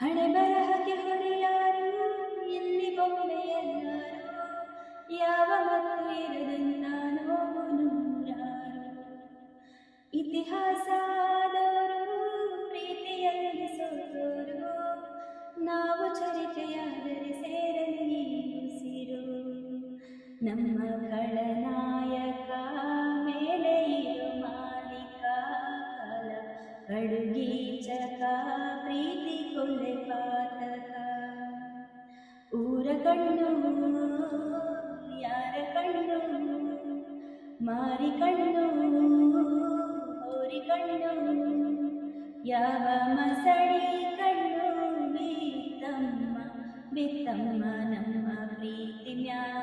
ಹಣೆ ಬರಹಕ್ಕೆ ಹೊರೆಯಾರು ಇಲ್ಲಿ ಬೊಮ್ಮೆಯಲ್ಲಾರು, ಯಾವ ಮತ್ತು ಇರದಂತ ನೋವು ನೂರಾರು. ಇತಿಹಾಸದವರು ಪ್ರೀತಿಯಲ್ಲಿ ಸೋತೋರು, ನಾವು ಚರಿತೆಯಾದರೆ ಸೇರಲಿ ಉಸಿರು. ನಮ್ಮ ಖಳನಾಯಕ ಮೇಲೆ ಇರೋ ಮಾಲೀಕ, ಕಾಲ ಕಡುಗೀಚಕ ಪ್ರೀತಿ ಕೊಲೆ ಪಾತಕ. ಊರ ಕಣ್ಣು ಯಾರ ಕಣ್ಣು, ಮಾರಿ ಕಣ್ಣು ಹೋರಿ ಕಣ್ಣು, ಯಾವ ಮಸಳಿ ಕಣ್ಣು ಬಿತ್ತಮ್ಮ ಬಿತ್ತಮ್ಮ ನಮ್ಮ ಪ್ರೀತಿ ಮ್ಯಾಲ.